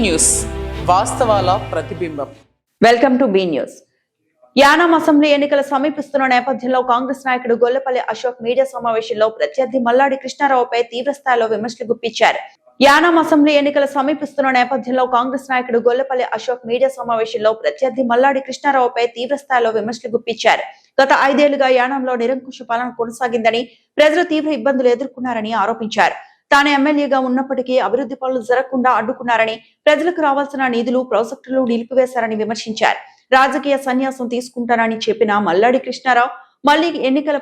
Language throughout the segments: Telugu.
న్యూస్ వాస్తవాల ప్రతిబింబం. Welcome to be news. Yanam assembly ఎన్నికలు సమీపిస్తున్న నేపథ్యంలో కాంగ్రెస్ నాయకుడు గొల్లపల్లి అశోక్ మీడియా సమావేశంలో ప్రత్యర్థి మల్లాడి కృష్ణారావుపై తీవ్రస్థాయిలో విమర్శలు గుప్పించారు. యానాం అసెంబ్లీ ఎన్నికలు సమీపిస్తున్న నేపథ్యంలో కాంగ్రెస్ నాయకుడు గొల్లపల్లి అశోక్ మీడియా సమావేశంలో ప్రత్యర్థి మల్లాడి కృష్ణారావుపై తీవ్రస్థాయిలో విమర్శలు గుప్పించారు. గత 5 ఏళ్లుగా యానాంలో నిరంకుశ పాలన కొనసాగిందని, ప్రజలు తీవ్ర ఇబ్బందులు ఎదుర్కొన్నారని ఆరోపించారు. తాను ఎమ్మెల్యేగా ఉన్నప్పటికీ అభివృద్ధి పనులు జరగకుండా అడ్డుకున్నారని, ప్రజలకు రావాల్సిన నిధులు ప్రాజెక్టులు నిలిపివేశారని విమర్శించారు. రాజకీయ సన్యాసం తీసుకుంటారని చెప్పిన మల్లాడి కృష్ణారావు మళ్లీ ఎన్నికల్లో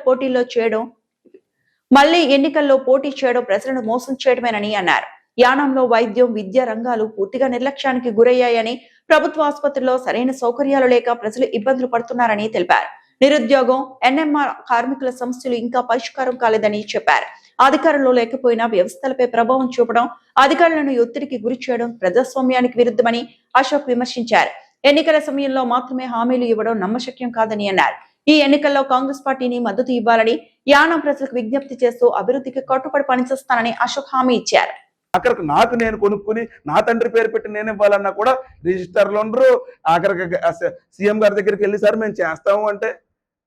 పోటీ చేయడం ప్రజలను మోసం చేయడమేనని అన్నారు. యానాంలో వైద్యం, విద్యా రంగాలు పూర్తిగా నిర్లక్ష్యానికి గురయ్యాయని, ప్రభుత్వ ఆసుపత్రుల్లో సరైన సౌకర్యాలు లేక ప్రజలు ఇబ్బందులు పడుతున్నారని తెలిపారు. నిరుద్యోగం, ఎన్ఎంఆర్ కార్మికుల సమస్యలు ఇంకా పరిష్కారం కాలేదని చెప్పారు. అధికారంలో లేకపోయినా వ్యవస్థలపై ప్రభావం చూపడం, అధికారులను ఒత్తిడికి గురి చేయడం ప్రజాస్వామ్యానికి విరుద్ధమని అశోక్ విమర్శించారు. ఎన్నికల సమయంలో మాత్రమే హామీలు ఇవ్వడం నమ్మశక్యం కాదని అన్నారు. ఈ ఎన్నికల్లో కాంగ్రెస్ పార్టీని మద్దతు ఇవ్వాలని యానాం ప్రజలకు విజ్ఞప్తి చేస్తూ అభివృద్ధికి కట్టుబడి పనిచేస్తానని అశోక్ హామీ ఇచ్చారు. ఆఖరికి నాకు నేను కొనుక్కుని నా తండ్రి పేరు పెట్టి నేను ఇవ్వాలన్నా కూడా రిజిస్టర్లు ఉండరు. ఆఖరికి సీఎం గారి దగ్గరికి వెళ్ళి సార్ మేము చేస్తాము అంటే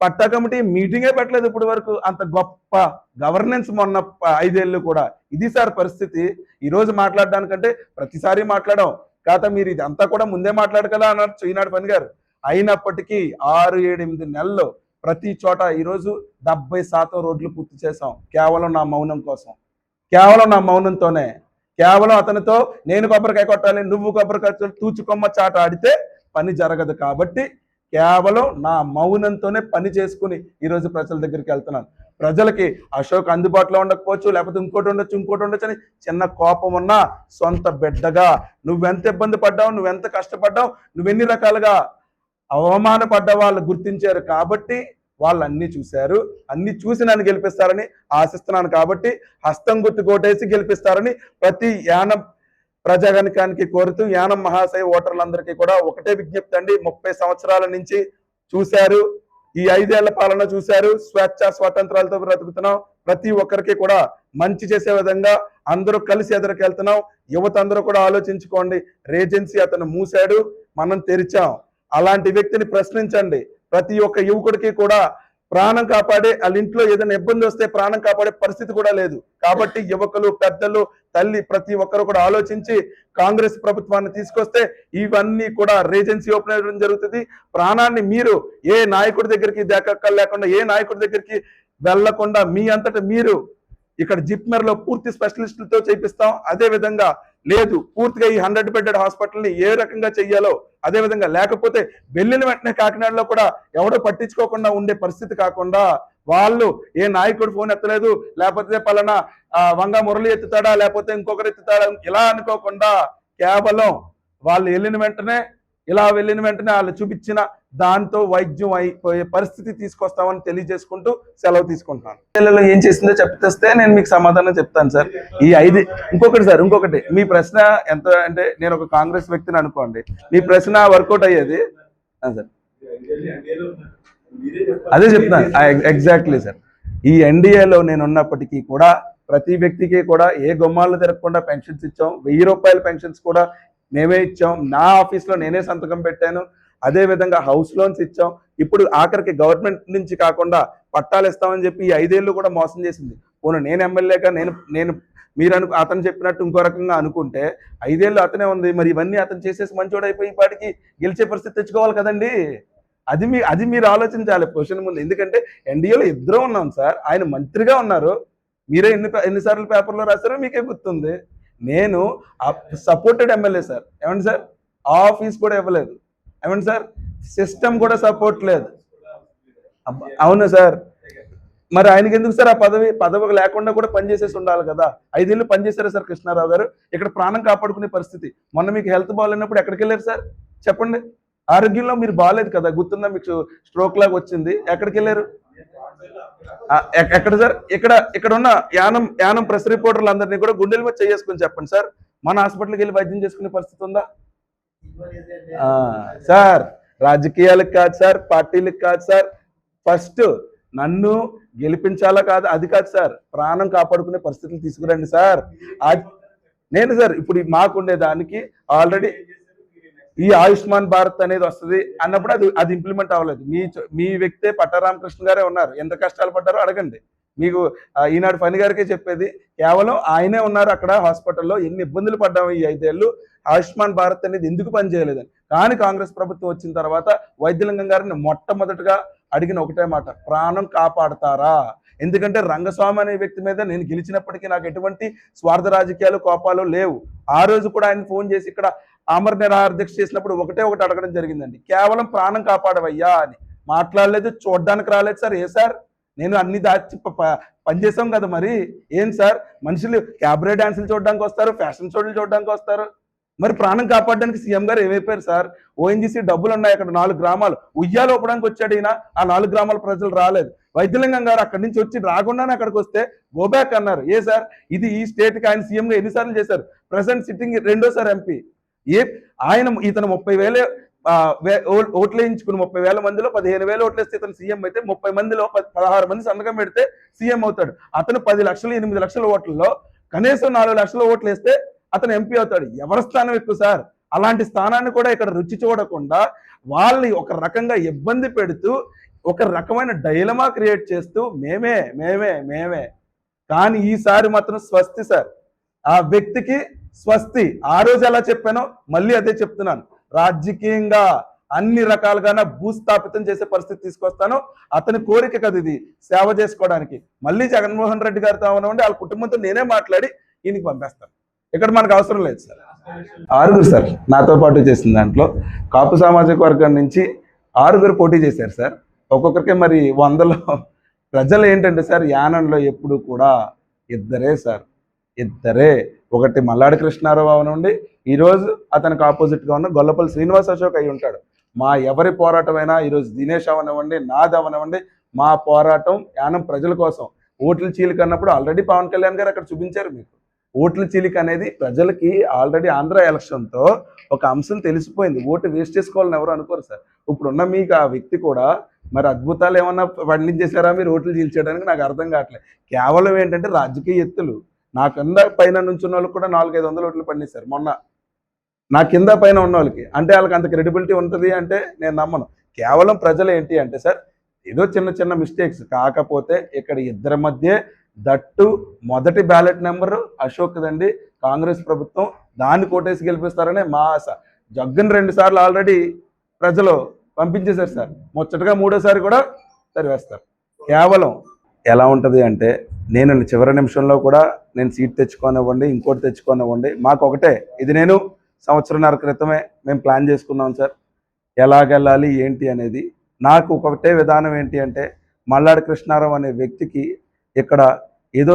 పట్టా కమిటీ మీటింగే పెట్టలేదు ఇప్పటి వరకు. అంత గొప్ప గవర్నెన్స్ మొన్న 5 ఏళ్ళు కూడా. ఇది సార్ పరిస్థితి. ఈ రోజు మాట్లాడడానికంటే ప్రతిసారి మాట్లాడాం కాక మీరు ఇదంతా కూడా ముందే మాట్లాడగల అన్నారు ఈనాడు పని గారు. అయినప్పటికీ 6-8 నెలల్లో ప్రతి చోట ఈరోజు 70% రోడ్లు పూర్తి చేసాం. కేవలం నా మౌనం కోసం, కేవలం నా మౌనంతోనే. కేవలం అతనితో నేను కొబ్బరికాయ కొట్టాలి, నువ్వు కొబ్బరికాయ తూచుకొమ్మ చాట ఆడితే పని జరగదు. కాబట్టి కేవలం నా మౌనంతోనే పని చేసుకుని ఈరోజు ప్రజల దగ్గరికి వెళ్తున్నాను. ప్రజలకి అశోక్ అందుబాటులో ఉండకపోవచ్చు, లేకపోతే ఇంకోటి ఉండొచ్చు అని చిన్న కోపం ఉన్నా సొంత బిడ్డగా నువ్వెంత ఇబ్బంది పడ్డావు, నువ్వెంత కష్టపడ్డావు, నువ్వెన్ని రకాలుగా అవమానపడ్డ వాళ్ళు గుర్తించారు. కాబట్టి వాళ్ళు అన్ని చూశారు, అన్ని చూసి నన్ను గెలిపిస్తారని ఆశిస్తున్నాను. కాబట్టి హస్తం గుర్తు కోటేసి గెలిపిస్తారని ప్రతి యానం ప్రజాగణికానికి కోరుతూ, యానం మహాశయ ఓటర్లందరికీ కూడా ఒకటే విజ్ఞప్తి అండి. 30 సంవత్సరాల నుంచి చూశారు, ఈ 5 ఏళ్ల పాలన చూశారు, స్వేచ్ఛ స్వాతంత్రాలతో బ్రతుకుతున్నాం. ప్రతి ఒక్కరికి కూడా మంచి చేసే విధంగా అందరూ కలిసి ఎదురుకెళ్తున్నాం. యువత అందరూ కూడా ఆలోచించుకోండి. రేజెన్సీ అతను మూసాడు, మనం తెరిచాం. అలాంటి వ్యక్తిని ప్రశ్నించండి. ప్రతి ఒక్క యువకుడికి కూడా ప్రాణం కాపాడే, వాళ్ళ ఇంట్లో ఏదైనా ఇబ్బంది వస్తే ప్రాణం కాపాడే పరిస్థితి కూడా లేదు. కాబట్టి యువకులు, పెద్దలు, తల్లి ప్రతి ఒక్కరు కూడా ఆలోచించి కాంగ్రెస్ ప్రభుత్వాన్ని తీసుకొస్తే ఇవన్నీ కూడా రేజెన్సీ ఓపెన్ అవ్వడం జరుగుతుంది. ప్రాణాన్ని మీరు ఏ నాయకుడి దగ్గరికి లేకుండా, ఏ నాయకుడి దగ్గరికి వెళ్లకుండా మీ అంతటా మీరు ఇక్కడ జిప్మెర్లో పూర్తి స్పెషలిస్టులతో చేపిస్తాం. అదే విధంగా లేదు పూర్తిగా ఈ 100 బెడెడ్ హాస్పిటల్ని ఏ రకంగా చెయ్యాలో అదే విధంగా, లేకపోతే వెళ్ళిన వెంటనే కాకినాడలో కూడా ఎవడో పట్టించుకోకుండా ఉండే పరిస్థితి కాకుండా, వాళ్ళు ఏ నాయకుడు ఫోన్ ఎత్తలేదు, లేకపోతే పలానా వంగ మురళి ఎత్తుతాడా, లేకపోతే ఇంకొకరు ఎత్తుతాడా ఇలా అనుకోకుండా, కేవలం వాళ్ళు వెళ్ళిన వెంటనే వాళ్ళు చూపించిన దాంతో వైద్యం అయిపోయే పరిస్థితి తీసుకొస్తామని తెలియజేసుకుంటూ సెలవు తీసుకుంటున్నాను. పిల్లలు ఏం చేసిందో చెప్తే నేను మీకు సమాధానం చెప్తాను సార్. ఈ 5 ఇంకొకటి మీ ప్రశ్న ఎంత అంటే, నేను ఒక కాంగ్రెస్ వ్యక్తిని అనుకోండి, మీ ప్రశ్న వర్కౌట్ అయ్యేది సార్. అదే చెప్తున్నాను ఎగ్జాక్ట్లీ సార్. ఈ ఎన్డీఏలో నేను ఉన్నప్పటికీ కూడా ప్రతి వ్యక్తికి కూడా ఏ గుమ్మాలను తిరగకుండా పెన్షన్స్ ఇచ్చాం. 1000 రూపాయల పెన్షన్స్ కూడా మేమే ఇచ్చాం. నా ఆఫీస్లో నేనే సంతకం పెట్టాను. అదే విధంగా హౌస్ లోన్స్ ఇచ్చాం. ఇప్పుడు ఆఖరికి గవర్నమెంట్ నుంచి కాకుండా పట్టాలు ఇస్తామని చెప్పి ఈ 5 ఏళ్ళు కూడా మోసం చేసింది. పోను నేను ఎమ్మెల్యేగా నేను మీరు అతను చెప్పినట్టు ఇంకో రకంగా అనుకుంటే 5 ఏళ్ళు అతనే ఉంది. మరి ఇవన్నీ అతను చేసేసి మంచోడు అయిపోయి పాటికి గెలిచే పరిస్థితి తెచ్చుకోవాలి కదండి. అది మీరు ఆలోచించాలి క్వశ్చన్ ముందు. ఎందుకంటే ఎన్డీఏలో ఇద్దరు ఉన్నాం సార్. ఆయన మంత్రిగా ఉన్నారు. మీరే ఎన్నిసార్లు పేపర్లో రాశారో మీకే గుర్తుంది. నేను సపోర్టెడ్ ఎమ్మెల్యే సార్. ఏమండి సార్, ఆఫీస్ కూడా ఇవ్వలేదు. ఏమండి సార్, సిస్టమ్ కూడా సపోర్ట్ లేదు. అవును సార్. మరి ఆయనకి ఎందుకు సార్ ఆ పదవి లేకుండా కూడా పనిచేసేసి ఉండాలి కదా. 5 ఏళ్ళు పనిచేశారు సార్ కృష్ణారావు గారు. ఇక్కడ ప్రాణం కాపాడుకునే పరిస్థితి. మొన్న మీకు హెల్త్ బాగాలేనప్పుడు ఎక్కడికి వెళ్ళారు సార్ చెప్పండి. ఆరోగ్యంలో మీరు బాగాలేదు కదా, గుర్తుందా? మీకు స్ట్రోక్ లాగా వచ్చింది. ఎక్కడికి వెళ్ళారు? ఎక్కడ సార్? ఇక్కడ ఉన్న యానం ప్రెస్ రిపోర్టర్లు అందరినీ కూడా గుండెల మీద చేసుకుని చెప్పండి సార్, మన హాస్పిటల్కి వెళ్ళి వైద్యం చేసుకునే పరిస్థితి ఉందా సార్? రాజకీయాలకు కాదు సార్, పార్టీలకు కాదు సార్. ఫస్ట్ నన్ను గెలిపించాలా కాదు, అది కాదు సార్. ప్రాణం కాపాడుకునే పరిస్థితులు తీసుకురండి సార్. నేను సార్ ఇప్పుడు మాకుండే దానికి ఆల్రెడీ ఈ ఆయుష్మాన్ భారత్ అనేది వస్తుంది అన్నప్పుడు అది ఇంప్లిమెంట్ అవ్వలేదు. మీ వ్యక్తే పట్టారామకృష్ణ గారే ఉన్నారు. ఎంత కష్టాలు పడ్డారో అడగండి. మీకు ఈనాడు ఫణి గారికే చెప్పేది, కేవలం ఆయనే ఉన్నారు అక్కడ హాస్పిటల్లో. ఎన్ని ఇబ్బందులు పడ్డాము ఈ 5 ఏళ్ళు. ఆయుష్మాన్ భారత్ అనేది ఎందుకు పనిచేయలేదని. కానీ కాంగ్రెస్ ప్రభుత్వం వచ్చిన తర్వాత వైద్యలింగం గారిని మొట్టమొదటిగా అడిగిన ఒకటే మాట, ప్రాణం కాపాడతారా? ఎందుకంటే రంగస్వామి అనే వ్యక్తి మీద నేను గెలిచినప్పటికీ నాకు ఎటువంటి స్వార్థ రాజకీయాలు కోపాలు లేవు. ఆ రోజు కూడా ఆయన ఫోన్ చేసి ఇక్కడ ఆమర నిరాహార దీక్ష చేసినప్పుడు ఒకటి అడగడం జరిగిందండి, కేవలం ప్రాణం కాపాడవయ్యా అని. మాట్లాడలేదు, చూడడానికి రాలేదు సార్. ఏ సార్, నేను అన్ని దాచి పనిచేసాం కదా, మరి ఏం సార్? మనుషులు క్యాబరే డాన్సులు చూడడానికి వస్తారు, ఫ్యాషన్ షోలు చూడడానికి వస్తారు, మరి ప్రాణం కాపాడడానికి సీఎం గారు ఏమైపోయారు సార్? ఓఎన్జీసీ డబ్బులు ఉన్నాయి, అక్కడ 4 గ్రామాలు ఉయ్యాలు ఒప్పడానికి వచ్చాడు ఈయన. ఆ 4 గ్రామాల ప్రజలు రాలేదు. వైద్యలింగం గారు అక్కడి నుంచి వచ్చి రాకుండానే అక్కడికి వస్తే గోబ్యాక్ అన్నారు. ఏ సార్, ఇది ఈ స్టేట్కి ఆయన సీఎంగా ఎన్నిసార్లు చేశారు? ప్రెసెంట్ సిట్టింగ్ 2వ ఎంపీ. ఇతను 30,000 ఓట్లు వేయించుకుని 30,000 మందిలో 15,000 ఓట్లు వేస్తే ఇతను సీఎం అయితే 30 మందిలో 16 మంది సంతకం పెడితే సీఎం అవుతాడు. అతను 10 లక్షలు 8 లక్షల ఓట్లలో కనీసం 4 లక్షల ఓట్లు వేస్తే అతను ఎంపీ అవుతాడు. ఎవరి స్థానం ఎక్కువ సార్? అలాంటి స్థానాన్ని కూడా ఇక్కడ రుచి చూడకుండా వాళ్ళని ఒక రకంగా ఇబ్బంది పెడుతూ ఒక రకమైన డైలమా క్రియేట్ చేస్తూ మేమే కానీ ఈసారి మాత్రం స్వస్తి సార్, ఆ వ్యక్తికి స్వస్తి. ఆ రోజు ఎలా చెప్పానో మళ్ళీ అదే చెప్తున్నాను. రాజకీయంగా అన్ని రకాలుగా భూస్థాపితం చేసే పరిస్థితి తీసుకొస్తాను. అతని కోరిక కదా ఇది, సేవ చేసుకోవడానికి. మళ్ళీ జగన్మోహన్ రెడ్డి గారితో అవనండి వాళ్ళ కుటుంబంతో నేనే మాట్లాడి ఈయనకి పంపేస్తాను. ఇక్కడ మనకు అవసరం లేదు సార్. 6 సార్ నాతో పాటు చేసిన దాంట్లో కాపు సామాజిక వర్గం నుంచి 6 పోటీ చేశారు సార్. ఒక్కొక్కరికి మరి 100లో. ప్రజలు ఏంటంటే సార్, యానంలో ఎప్పుడు కూడా ఇద్దరే సార్, ఇద్దరే. ఒకటి మల్లాడి కృష్ణారావు అవనండి, ఈరోజు అతనికి ఆపోజిట్గా ఉన్న గొల్లపల్లి శ్రీనివాస్ అశోక్ అయి ఉంటాడు. మా ఎవరి పోరాటమైనా ఈరోజు దినేష్ అవనివ్వండి, నాది అవనివ్వండి, మా పోరాటం యానం ప్రజల కోసం. ఓట్ల చీలిక అన్నప్పుడు ఆల్రెడీ పవన్ కళ్యాణ్ గారు అక్కడ చూపించారు మీకు. ఓట్ల చీలిక అనేది ప్రజలకి ఆల్రెడీ ఆంధ్ర ఎలక్షన్తో ఒక అంశం తెలిసిపోయింది. ఓటు వేస్ట్ చేసుకోవాలని ఎవరు అనుకోరు సార్. ఇప్పుడున్న మీకు ఆ వ్యక్తి కూడా మరి అద్భుతాలు ఏమన్నా పండించేశారా మీరు ఓట్లు చీల్చేయడానికి? నాకు అర్థం కావట్లేదు. కేవలం ఏంటంటే రాజకీయ ఎత్తులు. నా కింద పైన నుంచున్న వాళ్ళకి కూడా 400-500 ఓట్లు పండిస్తారు మొన్న. నా కింద పైన ఉన్న వాళ్ళకి అంటే వాళ్ళకి అంత క్రెడిబిలిటీ ఉంటుంది అంటే నేను నమ్మను. కేవలం ప్రజలు ఏంటి అంటే సార్, ఏదో చిన్న మిస్టేక్స్. కాకపోతే ఇక్కడ ఇద్దరి మధ్య దట్టు మొదటి బ్యాలెట్ నెంబర్ అశోక్దండి. కాంగ్రెస్ ప్రభుత్వం దాన్ని కోటేసి గెలిపిస్తారనే మా ఆశ. జగ్గన్ 2 సార్లు ఆల్రెడీ ప్రజలు పంపించేశారు సార్. ముచ్చటగా 3వసారి కూడా సరివేస్తారు. కేవలం ఎలా ఉంటుంది అంటే, నేను చివరి నిమిషంలో కూడా నేను సీట్ తెచ్చుకోనివ్వండి, ఇంకోటి తెచ్చుకోనివ్వండి, మాకు ఒకటే. ఇది నేను 1.5 సంవత్సరాల క్రితమే మేము ప్లాన్ చేసుకున్నాం సార్, ఎలాగెళ్ళాలి ఏంటి అనేది. నాకు ఒకటే విధానం ఏంటి అంటే, మల్లాడి కృష్ణారావు అనే వ్యక్తికి ఇక్కడ ఏదో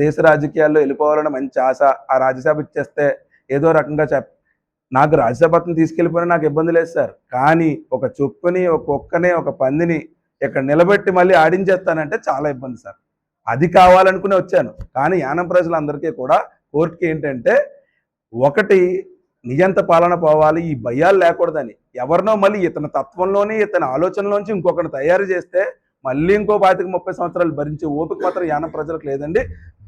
దేశ రాజకీయాల్లో వెళ్ళిపోవాలని మంచి ఆశ. ఆ రాజ్యసభ ఇచ్చేస్తే ఏదో రకంగా నాకు రాజ్యసభను తీసుకెళ్ళిపోయినా నాకు ఇబ్బంది లేదు సార్. కానీ ఒక చొప్పుని, ఒక కుక్కని, ఒక పందిని ఇక్కడ నిలబెట్టి మళ్ళీ ఆడించేస్తానంటే చాలా ఇబ్బంది సార్. అది కావాలనుకునే వచ్చాను. కానీ యానం ప్రజలందరికీ కూడా కోర్టుకి ఏంటంటే, ఒకటి నియంత పాలన పోవాలి, ఈ భయాలు లేకూడదని. ఎవరినో మళ్ళీ ఇతని తత్వంలోని ఇతని ఆలోచనలోంచి ఇంకొకరిని తయారు చేస్తే మళ్ళీ ఇంకో 25-30 సంవత్సరాలు భరించే ఓపిక మాత్రం యానం ప్రజలకు లేదండి.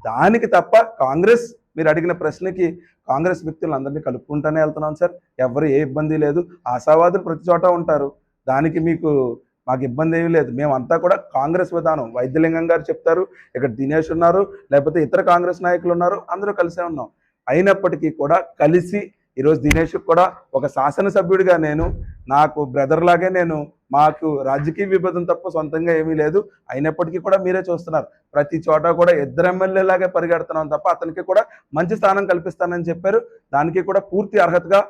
దానికి తప్ప కాంగ్రెస్, మీరు అడిగిన ప్రశ్నకి కాంగ్రెస్ వ్యక్తులందరినీ కలుపుకుంటూనే వెళ్తున్నాం సార్. ఎవరు ఏ ఇబ్బంది లేదు. ఆశావాదులు ప్రతి చోట ఉంటారు, దానికి మాకు ఇబ్బంది ఏమీ లేదు. మేమంతా కూడా కాంగ్రెస్ విధానం. వైద్యలింగం గారు చెప్తారు, ఇక్కడ దినేష్ ఉన్నారు, లేకపోతే ఇతర కాంగ్రెస్ నాయకులు ఉన్నారు, అందరూ కలిసే ఉన్నాం. అయినప్పటికీ కూడా కలిసి ఈరోజు దినేష్ కూడా ఒక శాసనసభ్యుడిగా నాకు బ్రదర్ లాగే మాకు రాజకీయ విభేదం తప్ప సొంతంగా ఏమీ లేదు. అయినప్పటికీ కూడా మీరే చూస్తున్నారు, ప్రతి చోట కూడా 2 ఎమ్మెల్యేలాగే పరిగెడుతున్నాం తప్ప అతనికి కూడా మంచి స్థానం కల్పిస్తానని చెప్పారు. దానికి కూడా పూర్తి అర్హతగా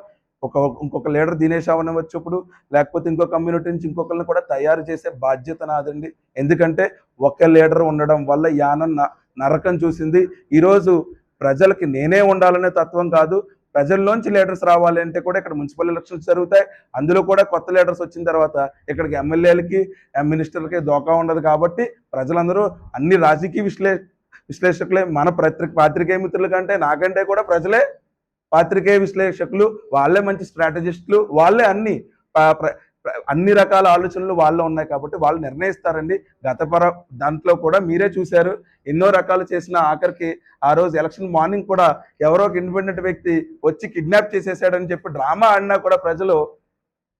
ఇంకొక లీడర్ దినేష్ అవనవచ్చు, ఇప్పుడు లేకపోతే ఇంకో కమ్యూనిటీ నుంచి ఇంకొకరిని కూడా తయారు చేసే బాధ్యత నాదండి. ఎందుకంటే ఒక లీడర్ ఉండడం వల్ల యానం నరకం చూసింది. ఈరోజు ప్రజలకి నేనే ఉండాలనే తత్వం కాదు, ప్రజల్లోంచి లీడర్స్ రావాలి అంటే కూడా ఇక్కడ మున్సిపల్ ఎలక్షన్స్ జరుగుతాయి. అందులో కూడా కొత్త లీడర్స్ వచ్చిన తర్వాత ఇక్కడికి ఎమ్మెల్యేలకి మినిస్టర్లకి దోకా ఉండదు. కాబట్టి ప్రజలందరూ అన్ని రాజకీయ విశ్లేషకులే. మన పాత్రికేయ మిత్రుల కంటే నాకంటే కూడా ప్రజలే పాత్రికేయ విశ్లేషకులు. వాళ్ళే మంచి స్ట్రాటజిస్టులు, వాళ్ళే అన్ని అన్ని రకాల ఆలోచనలు వాళ్ళు ఉన్నాయి కాబట్టి వాళ్ళు నిర్ణయిస్తారండి. దాంట్లో కూడా మీరే చూశారు, ఎన్నో రకాలు చేసిన ఆఖరికి ఆ రోజు ఎలక్షన్ మార్నింగ్ కూడా ఎవరో ఒక ఇండిపెండెంట్ వ్యక్తి వచ్చి కిడ్నాప్ చేసేసాడని చెప్పి డ్రామా ఆడినా కూడా ప్రజలు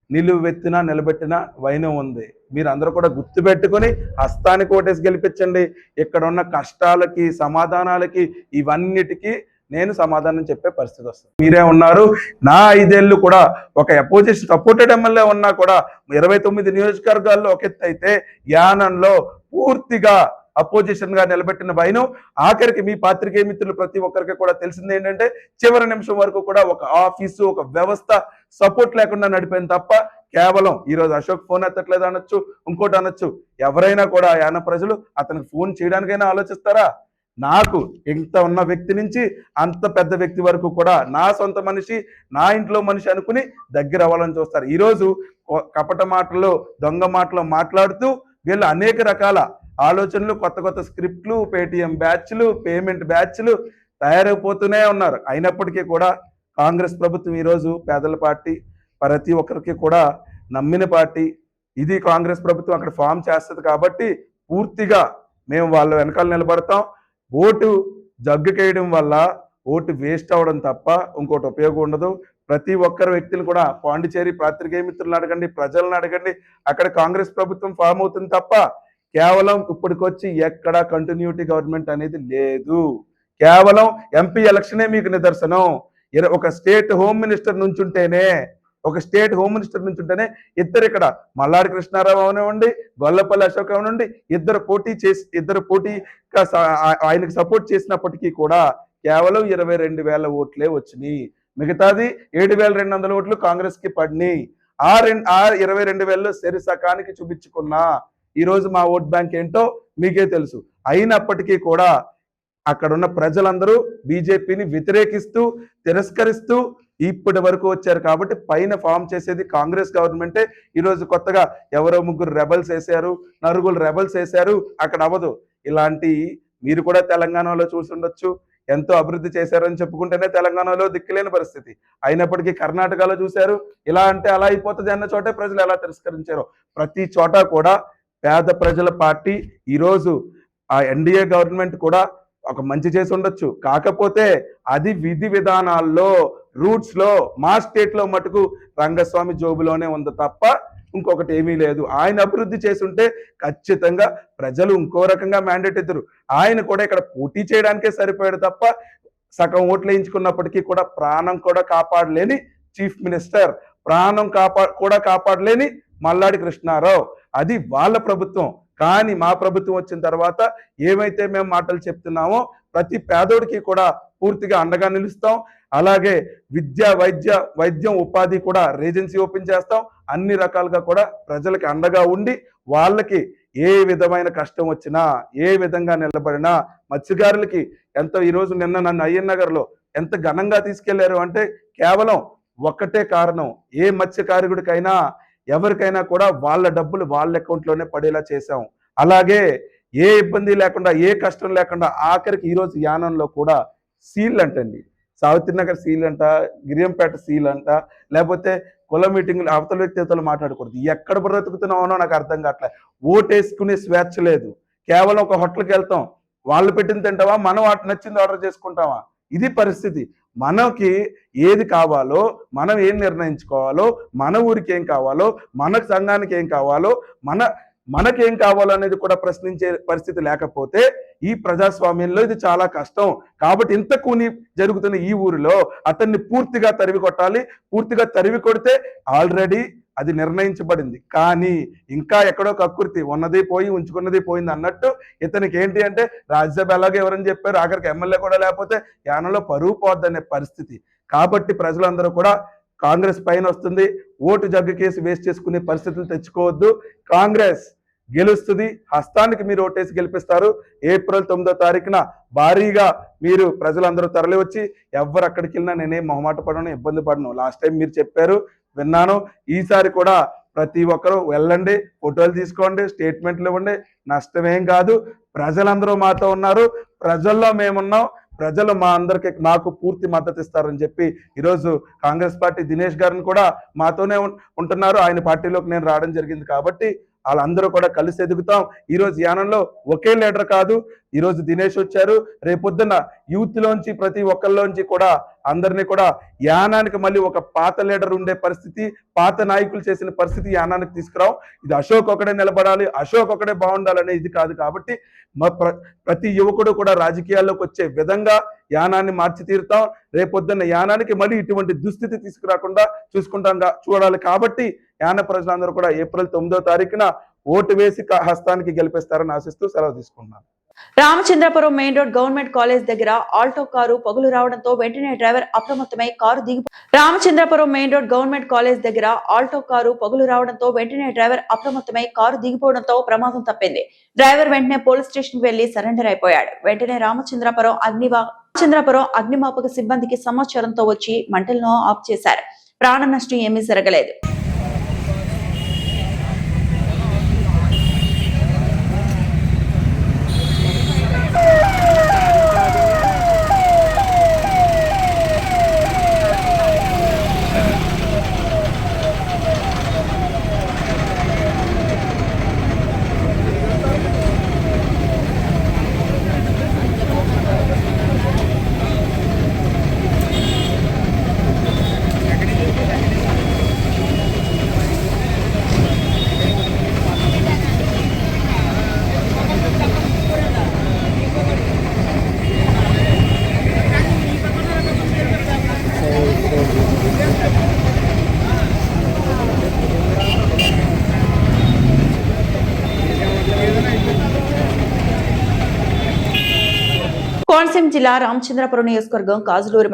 నిలువెత్తినా నిలబెట్టినా వైనం ఉంది. మీరు అందరూ కూడా గుర్తుపెట్టుకొని హస్తానికి ఓటేసి గెలిపించండి. ఇక్కడ ఉన్న కష్టాలకి సమాధానాలకి ఇవన్నిటికీ నేను సమాధానం చెప్పే పరిస్థితి వస్తుంది. మీరే ఉన్నారు. నా 5 ఏళ్ళు కూడా ఒక అపోజిషన్ సపోర్టెడ్ ఎమ్మెల్యే ఉన్నా కూడా 29 నియోజకవర్గాల్లో ఒక ఎత్తు అయితే యానంలో పూర్తిగా అపోజిషన్ గా నిలబెట్టిన వైను ఆఖరికి మీ పాత్రికేయ మిత్రులు ప్రతి ఒక్కరికి కూడా తెలిసింది ఏంటంటే చివరి నిమిషం వరకు కూడా ఒక ఆఫీసు ఒక వ్యవస్థ సపోర్ట్ లేకుండా నడిపోయింది తప్ప కేవలం ఈరోజు అశోక్ ఫోన్ ఎత్తట్లేదు అనొచ్చు, ఇంకోటి అనొచ్చు. ఎవరైనా కూడా యాన ప్రజలు అతనికి ఫోన్ చేయడానికైనా ఆలోచిస్తారా? నాకు ఇంత ఉన్న వ్యక్తి నుంచి అంత పెద్ద వ్యక్తి వరకు కూడా నా సొంత మనిషి, నా ఇంట్లో మనిషి అనుకుని దగ్గర అవ్వాలని చూస్తారు. ఈరోజు కపట మాటలు దొంగ మాటలు మాట్లాడుతూ వీళ్ళు అనేక రకాల ఆలోచనలు, కొత్త కొత్త స్క్రిప్ట్లు, పేటిఎం బ్యాచ్లు, పేమెంట్ బ్యాచ్లు తయారైపోతూనే ఉన్నారు. అయినప్పటికీ కూడా కాంగ్రెస్ ప్రభుత్వం ఈరోజు పేదల పార్టీ, ప్రతి ఒక్కరికి కూడా నమ్మిన పార్టీ. ఇది కాంగ్రెస్ ప్రభుత్వం అక్కడ ఫామ్ చేస్తుంది కాబట్టి పూర్తిగా మేము వాళ్ళ వెనకాల నిలబడతాం. ఓటు జగ్గుకేయడం వల్ల ఓటు వేస్ట్ అవ్వడం తప్ప ఇంకోటి ఉపయోగం ఉండదు. ప్రతి ఒక్కరి వ్యక్తులు కూడా పాండిచేరి పాత్రికేయ మిత్రులను అడగండి, ప్రజలను అడగండి, అక్కడ కాంగ్రెస్ ప్రభుత్వం ఫామ్ అవుతుంది తప్ప కేవలం ఇప్పటికొచ్చి ఎక్కడ కంటిన్యూటీ గవర్నమెంట్ అనేది లేదు. కేవలం ఎంపీ ఎలక్షనే మీకు నిదర్శనం. ఒక స్టేట్ హోమ్ మినిస్టర్ నుంచుంటేనే ఇద్దరు ఇక్కడ మల్లాడి కృష్ణారావు అవనివ్వండి, గొల్లపల్లి అశోక్ అవనివ్వండి, ఇద్దరు పోటీ ఆయనకు సపోర్ట్ చేసినప్పటికీ కూడా కేవలం 22,000 ఓట్లే వచ్చినాయి. మిగతాది 7,200 ఓట్లు కాంగ్రెస్ కి పడినాయి. ఆ 22,000 శరిసకానికి చూపించుకున్నా ఈరోజు మా ఓట్ బ్యాంక్ ఏంటో మీకే తెలుసు. అయినప్పటికీ కూడా అక్కడున్న ప్రజలందరూ బీజేపీని వ్యతిరేకిస్తూ తిరస్కరిస్తూ ఇప్పటి వరకు వచ్చారు కాబట్టి పైన ఫామ్ చేసేది కాంగ్రెస్ గవర్నమెంటే. ఈరోజు కొత్తగా ఎవరో 3 రెబల్స్ వేశారు, 4 రెబల్స్ వేశారు, అక్కడ అవ్వదు. ఇలాంటి మీరు కూడా తెలంగాణలో చూసుండొచ్చు. ఎంతో అభివృద్ధి చేశారని చెప్పుకుంటేనే తెలంగాణలో దిక్కులేని పరిస్థితి. అయినప్పటికీ కర్ణాటకలో చూశారు, ఇలా అంటే అలా అయిపోతుంది అన్న చోటే ప్రజలు ఎలా తిరస్కరించారో ప్రతి చోట కూడా పేద ప్రజల పార్టీ ఈరోజు ఆ ఎన్డీఏ గవర్నమెంట్ కూడా ఒక మంచి చేసి ఉండొచ్చు. కాకపోతే అది విధి విధానాల్లో రూట్స్ లో మా స్టేట్ లో మటుకు రంగస్వామి జోబులోనే ఉంది తప్ప ఇంకొకటి ఏమీ లేదు. ఆయన అభివృద్ధి చేసుంటే ఖచ్చితంగా ప్రజలు ఇంకో రకంగా మ్యాండేట్ ఇద్దరు. ఆయన కూడా ఇక్కడ పోటీ చేయడానికే సరిపోయాడు తప్ప సగం ఓట్లు వేయించుకున్నప్పటికీ కూడా ప్రాణం కూడా కాపాడలేని చీఫ్ మినిస్టర్, ప్రాణం కాపాడలేని మల్లాడి కృష్ణారావు. అది వాళ్ళ ప్రభుత్వం. కానీ మా ప్రభుత్వం వచ్చిన తర్వాత ఏమైతే మేము మాటలు చెప్తున్నామో ప్రతి పేదోడికి కూడా పూర్తిగా అండగా నిలుస్తాం. అలాగే విద్య వైద్యం ఉపాధి కూడా రేజెన్సీ ఓపెన్ చేస్తాం. అన్ని రకాలుగా కూడా ప్రజలకి అండగా ఉండి వాళ్ళకి ఏ విధమైన కష్టం వచ్చినా ఏ విధంగా నిలబడినా మత్స్యకారులకి ఎంతో ఈరోజు నిన్న నన్ను అయ్యన్ నగర్లో ఎంత ఘనంగా తీసుకెళ్లారు అంటే కేవలం ఒక్కటే కారణం, ఏ మత్స్యకారుడికైనా ఎవరికైనా కూడా వాళ్ళ డబ్బులు వాళ్ళ అకౌంట్లోనే పడేలా చేశాం. అలాగే ఏ ఇబ్బంది లేకుండా ఏ కష్టం లేకుండా ఆఖరికి ఈరోజు యానంలో కూడా సీల్ అంటండి, సావిత్రి నగర్ సీల్ అంట, గిరియంపేట సీల్ అంట, లేకపోతే కుల మీటింగ్లు అవతల వ్యక్తితో మాట్లాడకూడదు. ఎక్కడ బ్రతుకుతున్నామో నాకు అర్థం కావట్లేదు. ఓటేసుకునే స్వేచ్ఛ లేదు. కేవలం ఒక హోటల్కి వెళ్తాం, వాళ్ళు పెట్టింది తింటావా, మనం నచ్చింది ఆర్డర్ చేసుకుంటావా? ఇది పరిస్థితి. మనకి ఏది కావాలో, మనం ఏం నిర్ణయించుకోవాలో, మన ఊరికి ఏం కావాలో, మన సంఘానికి ఏం కావాలో, మనకేం కావాలో అనేది కూడా ప్రశ్నించే పరిస్థితి లేకపోతే ఈ ప్రజాస్వామ్యంలో ఇది చాలా కష్టం. కాబట్టి ఇంత కూని జరుగుతున్న ఈ ఊరిలో అతన్ని పూర్తిగా తరిమి కొట్టాలి. పూర్తిగా తరిమి కొడితే ఆల్రెడీ అది నిర్ణయించబడింది. కానీ ఇంకా ఎక్కడో కక్కుర్తి, ఉన్నది పోయి ఉంచుకున్నది పోయింది అన్నట్టు ఇతనికి ఏంటి అంటే రాజ్యసభ ఎలాగో ఎవరని చెప్పారు, ఆఖరికి ఎమ్మెల్యే కూడా లేకపోతే యానంలో పరువు పోద్దనే పరిస్థితి. కాబట్టి ప్రజలందరూ కూడా కాంగ్రెస్ పైన వస్తుంది, ఓటు జగ్గు కేసు వేస్ట్ చేసుకునే పరిస్థితులు తెచ్చుకోవద్దు. కాంగ్రెస్ గెలుస్తుంది. హస్తానికి మీరు ఓటేసి గెలిపిస్తారు. ఏప్రిల్ 9వ తారీఖున భారీగా మీరు ప్రజలందరూ తరలి వచ్చి ఎవరు అక్కడికి వెళ్ళినా నేనేం మొహమాట పడను, ఇబ్బంది పడను. లాస్ట్ టైం మీరు చెప్పారు, విన్నాను. ఈసారి కూడా ప్రతి ఒక్కరూ వెళ్ళండి, ఫోటోలు తీసుకోండి, స్టేట్మెంట్లు ఇవ్వండి, నష్టమేం కాదు. ప్రజలందరూ మాతో ఉన్నారు, ప్రజల్లో మేమున్నాం. ప్రజలు మా అందరికి నాకు పూర్తి మద్దతు ఇస్తారని చెప్పి ఈరోజు కాంగ్రెస్ పార్టీ దినేష్ గారిని కూడా మాతోనే ఉంటున్నారు. ఆయన పార్టీలోకి నేను రావడం జరిగింది కాబట్టి వాళ్ళందరూ కూడా కలిసి ఎదుగుతాం. ఈరోజు యానంలో ఒకే లీడర్ కాదు, ఈరోజు దినేష్ వచ్చారు, రేపొద్దున యూత్ లోంచి ప్రతి ఒక్కరిలోంచి కూడా అందరినీ కూడా యానానికి మళ్ళీ ఒక పాత లీడర్ ఉండే పరిస్థితి, పాత నాయకులు చేసిన పరిస్థితి యానానికి తీసుకురావు. ఇది అశోక్ ఒకడే నిలబడాలి, అశోక్ ఒకడే బాగుండాలనే ఇది కాదు. కాబట్టి ప్రతి యువకుడు కూడా రాజకీయాల్లోకి వచ్చే విధంగా యానాన్ని మార్చి తీరుతాం. రేపొద్దున్న యానానికి మళ్ళీ ఇటువంటి దుస్థితి తీసుకురాకుండా చూడాలి. కాబట్టి యాన ప్రజలందరూ కూడా ఏప్రిల్ 9వ తారీఖున ఓటు వేసి హస్తానికి గెలిపిస్తారని ఆశిస్తూ సెలవు తీసుకుంటున్నాను. Ramachandrapuram main road government college దగ్గర ఆల్టో కారు పొగలు రావడంతో వెంటనే డ్రైవర్ అప్రమత్తమై car Ramachandrapuram main road government college దగ్గర ఆల్టో కారు పొగలు రావడంతో వెంటనే డ్రైవర్ అప్రమత్తమై కారు దిగిపోవడంతో ప్రమాదం తప్పింది. డ్రైవర్ వెంటనే పోలీస్ స్టేషన్ వెళ్లి సరెండర్ అయిపోయాడు. వెంటనే రామచంద్రపురం అగ్నిమాపక సిబ్బందికి సమాచారంతో వచ్చి మంటలను ఆఫ్ చేశారు. ప్రాణ నష్టం ఏమీ జరగలేదు. కోనసీమ జిల్లా రామచంద్రపురం నియోజకవర్గం కాజులూరు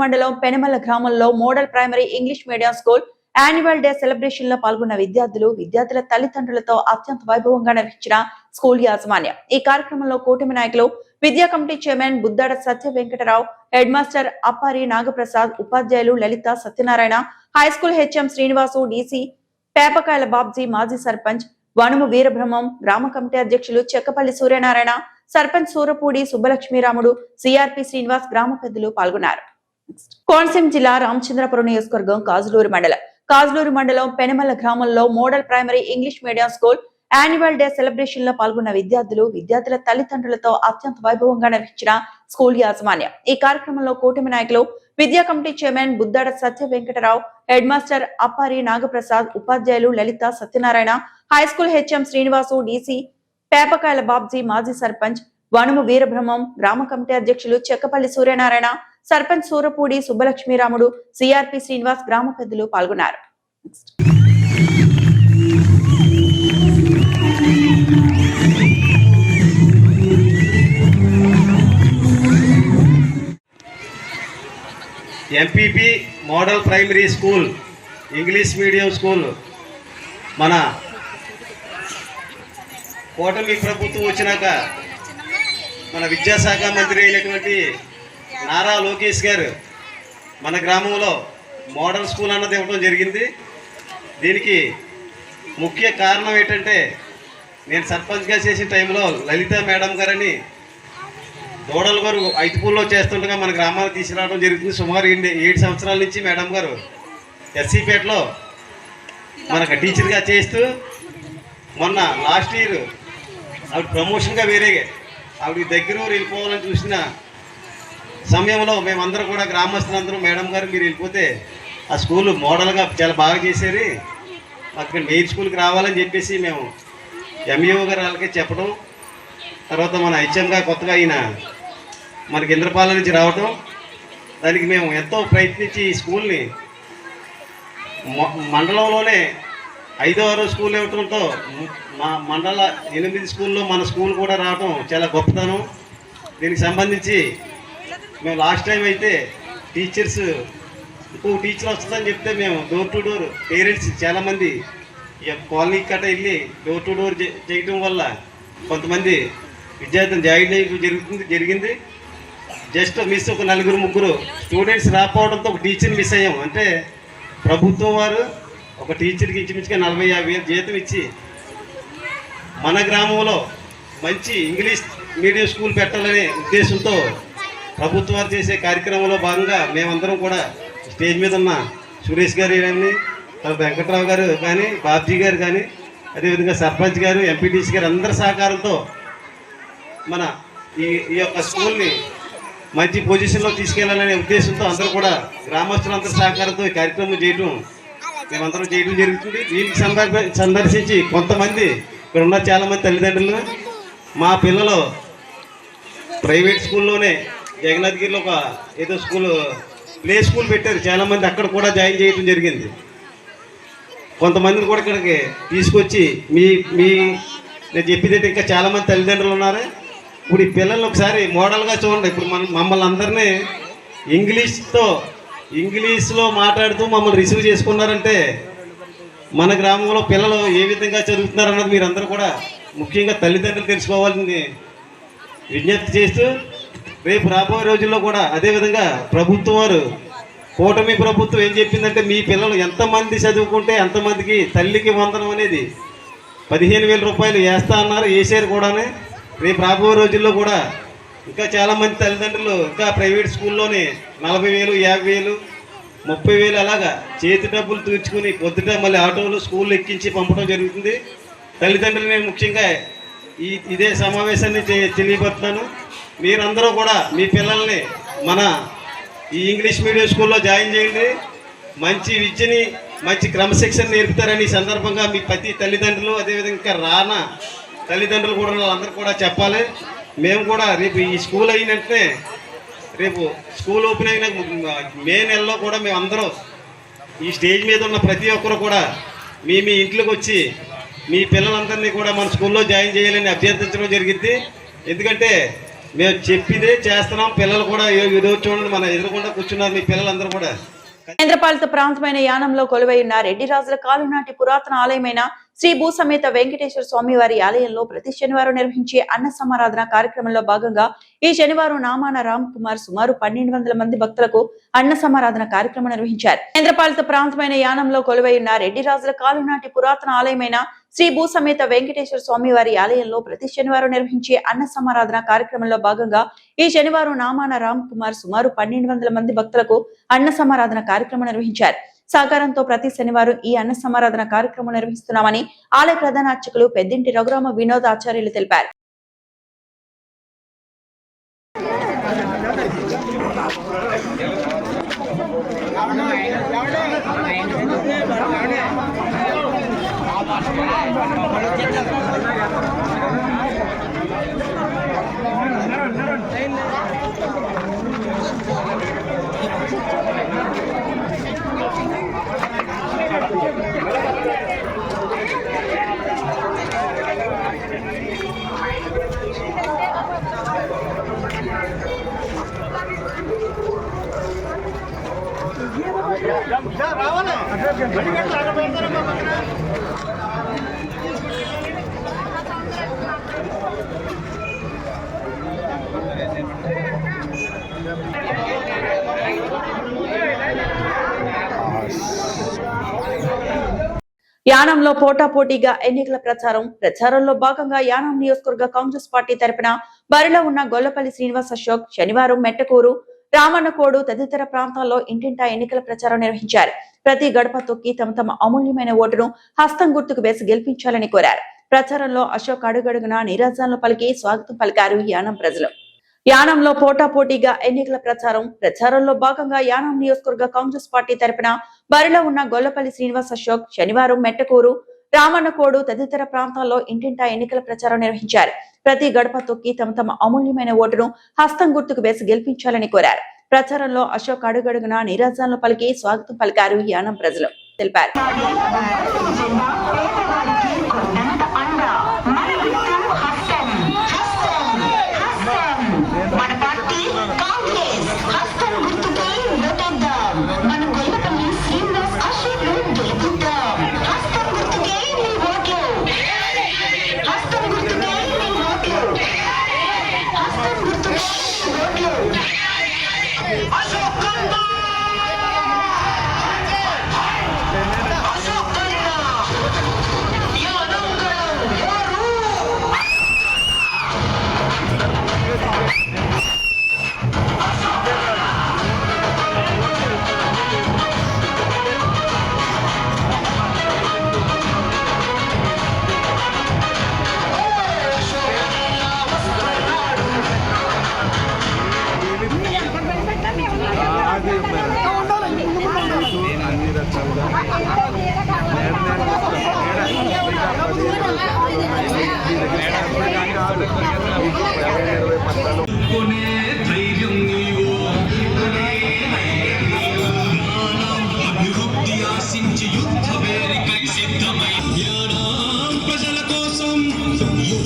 మండలం పెనమల్ల గ్రామంలో model primary English medium school annual day celebration లో పాల్గొన్న విద్యార్థుల తల్లిదండ్రులతో అత్యంత వైభవంగా నిర్వహించిన స్కూల్ యాజమాన్యం. ఈ కార్యక్రమంలో కూటమి నాయకులు, విద్యా committee chairman Buddada Satya Venkatarao, head master Appari Nagaprasad, ఉపాధ్యాయులు Lalitha, Satyanarayana, high school HM Srinivasu, DC Pepakayala Babji, మాజీ సర్పంచ్ వనుము వీరబ్రహ్మం, గ్రామ కమిటీ అధ్యక్షులు చెక్కపల్లి సూర్యనారాయణ, సర్పంచ్ సూరపూడి సుబ్బలక్ష్మీరాముడు, సిఆర్పి శ్రీనివాస్, గ్రామ పెద్దలు పాల్గొన్నారు. కోనసీమ జిల్లా రామచంద్రపురం నియోజకవర్గం కాజులూరు మండలం పెనమల్ల గ్రామంలో model primary English medium school annual day celebration లో పాల్గొన్న విద్యార్థుల తల్లిదండ్రులతో అత్యంత వైభవంగా నిర్వహించిన స్కూల్ యాజమాన్యం. ఈ కార్యక్రమంలో కూటమి నాయకులు, విద్యా committee chairman Buddada Satya Venkatarao, head master Appari Nagaprasad, ఉపాధ్యాయులు Lalitha, Satyanarayana, high school HM Srinivasu, DC Pepakayala Babji, మాజీ సర్పంచ్ వనుము వీరబ్రహ్మం, గ్రామ కమిటీ అధ్యక్షులు చెక్కపల్లి సూర్యనారాయణ, సర్పంచ్ సూరపూడి సుబ్బలక్ష్మీరాముడు, సిఆర్పి శ్రీనివాస్, గ్రామ పెద్దలు పాల్గొన్నారు. MPP model primary school English medium school మన కూటమి ప్రభుత్వం వచ్చినాక మన విద్యాశాఖ మంత్రి అయినటువంటి నారా లోకేష్ గారు మన గ్రామంలో మోడల్ స్కూల్ అన్నది ఇవ్వడం జరిగింది. దీనికి ముఖ్య కారణం ఏంటంటే, నేను సర్పంచ్గా చేసే టైంలో లలిత మేడం గారని దోడల గారు ఐదుపూల్లో చేస్తుండగా మన గ్రామానికి తీసుకురావడం జరుగుతుంది. సుమారు 7 సంవత్సరాల నుంచి మేడం గారు ఎస్సీపేటలో మనకు టీచర్గా చేస్తూ, మొన్న లాస్ట్ ఇయర్ ఆవిడ ప్రమోషన్గా వేరేగా ఆవిడ దగ్గర వెళ్ళిపోవాలని చూసిన సమయంలో మేమందరం కూడా గ్రామస్తులందరూ, మేడం గారు మీరు వెళ్ళిపోతే ఆ స్కూల్ మోడల్గా చాలా బాగా చేశారు, అక్కడ మెయిన్ స్కూల్కి రావాలని చెప్పేసి మేము ఎంఈఓ గారు వాళ్ళకి చెప్పడం, తర్వాత మన హెచ్ఎంగా కొత్తగా అయిన మనకి ఇంద్రపాలెం నుంచి రావటం, దానికి మేము ఎంతో ప్రయత్నించి ఈ స్కూల్ని మండలంలోనే 5వ స్కూల్ ఇవ్వడంతో మా మండల 8 స్కూల్లో మన స్కూల్ కూడా రావడం చాలా గొప్పతనం. దీనికి సంబంధించి మేము లాస్ట్ టైం అయితే టీచర్స్ ఇంకో టీచర్ వస్తుందని చెప్తే మేము డోర్ టు డోర్ పేరెంట్స్ చాలామంది కాలనీకి కట్ట వెళ్ళి డోర్ టు డోర్ చేయడం వల్ల కొంతమంది విద్యార్థులు జాయిన్ జరిగింది. జస్ట్ మిస్ ఒక 4-3 స్టూడెంట్స్ రాకపోవడంతో ఒక టీచర్ మిస్ అయ్యాం. అంటే ప్రభుత్వం వారు ఒక టీచర్కి ఇంచుమించుగా 40-50 వేలు జీతం ఇచ్చి మన గ్రామంలో మంచి ఇంగ్లీష్ మీడియం స్కూల్ పెట్టాలనే ఉద్దేశంతో ప్రభుత్వం వారు చేసే కార్యక్రమంలో భాగంగా మేమందరం కూడా స్టేజ్ మీద ఉన్న సురేష్ గారు కానీ వెంకట్రావు గారు కానీ బాబ్జీ గారు కానీ అదేవిధంగా సర్పంచ్ గారు ఎంపీటీసీ గారు అందరి సహకారంతో మన ఈ యొక్క స్కూల్ని మంచి పొజిషన్లో తీసుకెళ్లాలనే ఉద్దేశంతో అందరూ కూడా గ్రామస్తులందరి సహకారంతో ఈ కార్యక్రమం చేయడం మేమందరం చేయడం జరుగుతుంది. దీనికి సందర్శించి కొంతమంది ఇక్కడ ఉన్న చాలామంది తల్లిదండ్రులు మా పిల్లలు ప్రైవేట్ స్కూల్లోనే జగన్నాథగిరిలో ఒక ఏదో ప్లే స్కూల్ పెట్టారు, చాలామంది అక్కడ కూడా జాయిన్ చేయడం జరిగింది. కొంతమందిని కూడా ఇక్కడికి తీసుకొచ్చి నేను చెప్పేది ఇంకా చాలామంది తల్లిదండ్రులు ఉన్నారు. ఇప్పుడు ఈ పిల్లల్ని ఒకసారి మోడల్గా చూడండి. ఇప్పుడు మమ్మల్ని అందరినీ ఇంగ్లీష్లో మాట్లాడుతూ మమ్మల్ని రిసీవ్ చేసుకున్నారంటే మన గ్రామంలో పిల్లలు ఏ విధంగా చదువుతున్నారన్నది మీరు అందరూ కూడా ముఖ్యంగా తల్లిదండ్రులు తెలుసుకోవాలని విజ్ఞప్తి చేస్తూ రేపు రాబోయే రోజుల్లో కూడా అదేవిధంగా ప్రభుత్వం వారు కూటమి ప్రభుత్వం ఏం చెప్పిందంటే మీ పిల్లలు ఎంతమంది చదువుకుంటే అంతమందికి తల్లికి వందనం అనేది 15,000 రూపాయలు వేస్తా అన్నారు, వేసారు కూడానే. రేపు రాబోయే రోజుల్లో కూడా ఇంకా చాలామంది తల్లిదండ్రులు ఇంకా ప్రైవేట్ స్కూల్లోనే 40,000, 50,000, 30,000 అలాగా చేతి డబ్బులు తీర్చుకుని పొద్దుట మళ్ళీ ఆటోలు స్కూల్లో ఎక్కించి పంపడం జరుగుతుంది. తల్లిదండ్రులు నేను ముఖ్యంగా ఇదే సమావేశాన్ని తెలియపడుతున్నాను. మీరందరూ కూడా మీ పిల్లల్ని మన ఈ ఇంగ్లీష్ మీడియం స్కూల్లో జాయిన్ చేయండి. మంచి విద్యని మంచి క్రమశిక్షణ నేర్పుతారని ఈ సందర్భంగా మీ ప్రతి తల్లిదండ్రులు అదేవిధంగా ఇంకా రానా తల్లిదండ్రులు కూడా వాళ్ళందరూ కూడా చెప్పాలి. మేము కూడా రేపు ఈ స్కూల్ అయిన వెంటనే రేపు స్కూల్ ఓపెన్ అయిన మే నెలలో కూడా మేము అందరూ ఈ స్టేజ్ మీద ఉన్న ప్రతి ఒక్కరు కూడా మీ ఇంట్లోకి వచ్చి మీ పిల్లలందరినీ కూడా మన స్కూల్లో జాయిన్ చేయాలని అభ్యర్థించడం జరిగింది. ఎందుకంటే మేము చెప్పిదే చేస్తున్నాం. పిల్లలు కూడా ఈరోజు చూడండి మన ఎదురుకుండా కూర్చున్నారు మీ పిల్లలందరూ కూడా. కేంద్రపాలిత ప్రాంతమైన యానంలో కొలువై ఉన్న రెడ్డి రాజుల కాలం నాటి పురాతన ఆలయమైన శ్రీ భూసమేత వెంకటేశ్వర స్వామి వారి ఆలయంలో ప్రతి శనివారం నిర్వహించే అన్న సమారాధన కార్యక్రమంలో భాగంగా ఈ శనివారం నామాన రామ్ కుమార్ సుమారు 1,200 మంది భక్తులకు అన్న సమారాధన కార్యక్రమం నిర్వహించారు. కేంద్రపాలిత ప్రాంతమైన యానంలో కొలువై ఉన్న రెడ్డి రాజుల కాలం నాటి పురాతన ఆలయమైన శ్రీ భూసమేత వెంకటేశ్వర స్వామి వారి ఆలయంలో ప్రతి శనివారం నిర్వహించే అన్న సమారాధన కార్యక్రమంలో భాగంగా ఈ శనివారం నామాన రామ్ కుమార్ సుమారు 1,200 మంది భక్తులకు అన్న సమారాధన కార్యక్రమం నిర్వహించారు. సహకారంతో ప్రతి శనివారం ఈ అన్న సమారాధన కార్యక్రమం నిర్వహిస్తున్నామని ఆలయ ప్రధాన అర్చకులు పెద్దింటి రఘురామ వినోద్ ఆచార్యులు తెలిపారు. యానంలో పోటాపోటీగా ఎన్నికల ప్రచారంలో భాగంగా యానం నియోజకవర్గ కాంగ్రెస్ పార్టీ తరపున బరిలో ఉన్న గొల్లపల్లి శ్రీనివాస్ అశోక్ శనివారం మెట్టకూరు, రామన్నకోడు తదితర ప్రాంతాల్లో ఇంటింటా ఎన్నికల ప్రచారం నిర్వహించారు. ప్రతి గడప తొక్కి తమ అమూల్యమైన ఓటును హస్తం గుర్తుకు వేసి గెలిపించాలని కోరారు. ప్రచారంలో అశోక్ అడుగడుగునా నీరాజనాలు పలికి స్వాగతం పలికారు యానం ప్రజలు. యానంలో పోటాపోటీగా ఎన్నికల ప్రచారంలో భాగంగా యానం నియోజకవర్గ కాంగ్రెస్ పార్టీ తరపున బరిలో ఉన్న గొల్లపల్లి శ్రీనివాస్ అశోక్ శనివారం మెట్టకూరు, రామన్నకోడు తదితర ప్రాంతాల్లో ఇంటింటా ఎన్నికల ప్రచారం నిర్వహించారు. ప్రతి గడప తొక్కి తమ అమూల్యమైన ఓటును హస్తం గుర్తుకు వేసి గెలిపించాలని కోరారు. ప్రచారంలో అశోక్ అడుగడుగునా నీరాజనాలు పలికి స్వాగతం పలికారు యానం ప్రజలు తెలిపారు. Aşok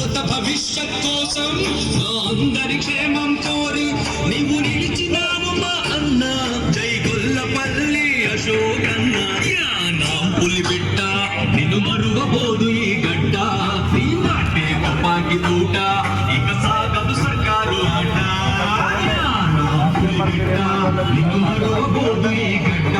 యువత భవిష్యత్ కోసం మా అందరి క్షేమం కోరి నీవు నిలిచినావు మా అన్న జై గొల్లపల్లి అశోకన్న నా పులి బిడ్డ నిన్ను మరువబోదు ఈ గడ్డ నీ మాటే కపాకి తూట ఇక సాగదు సర్కారు ఆట నా పులి బిడ్డ నిన్ను మరువబోదు ఈ గడ్డ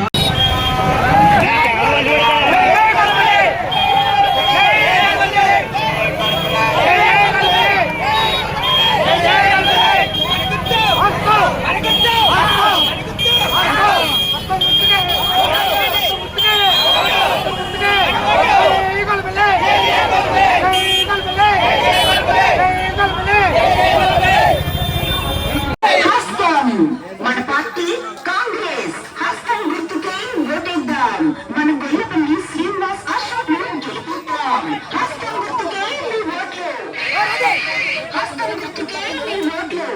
మన పార్టీ కాంగ్రెస్ హస్తం గుర్తుకే ఓటేద్దాం. మన గొల్లపల్లి శ్రీనివాస్ అశోక్ ను గెలిపిద్దాం. హస్తం గుర్తుకే మీ ఓట్లు, హస్తం గుర్తుకే మీ ఓట్లు,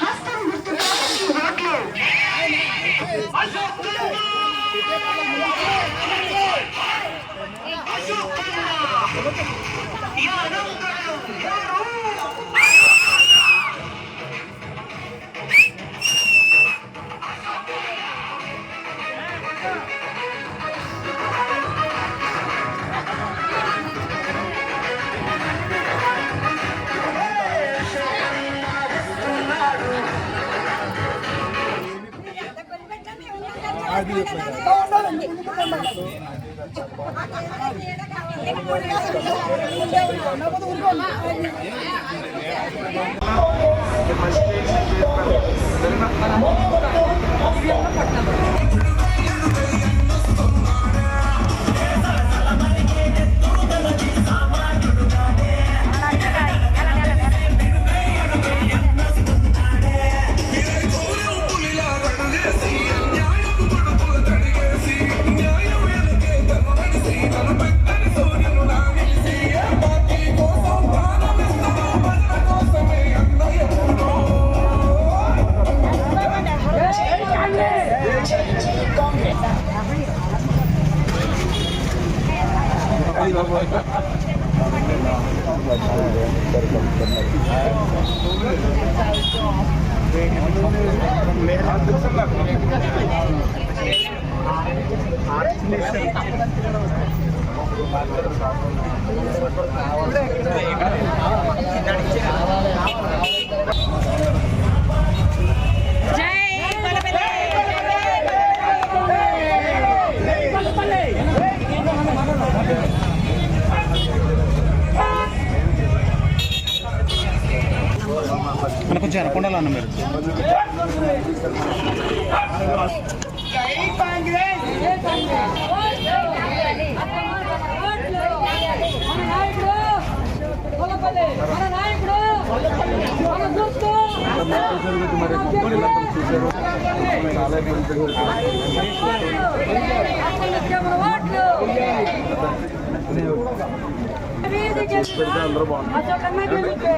హస్తం గుర్తుకే మీ ఓట్లు. కొంచెం అనుకోండాలి అన్న మీరు. అందరూ బాగుంటుంది.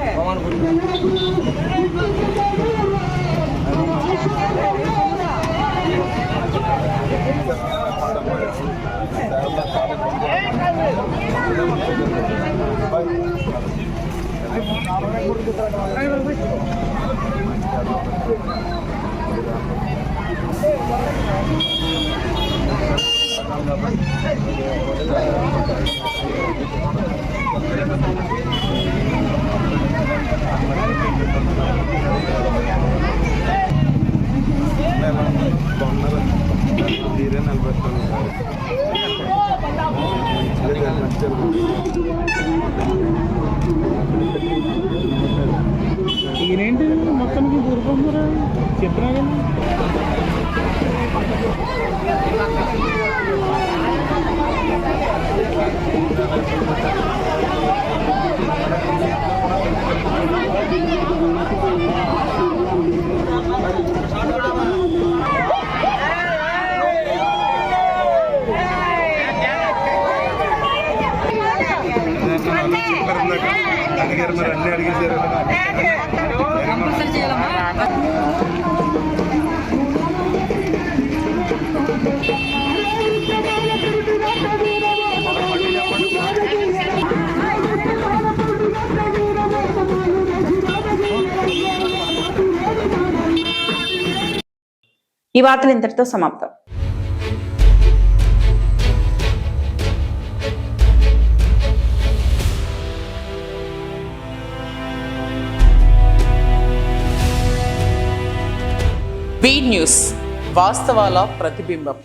ఈయనేంటి మొత్తానికి ఊరుకుంటున్నారా చెప్పినా కానీ అడిగారు మరి అన్నీ అడిగేశారు. ఈ వార్తలు ఇంతటితో సమాప్తం. బీ న్యూస్, వాస్తవాల ప్రతిబింబం.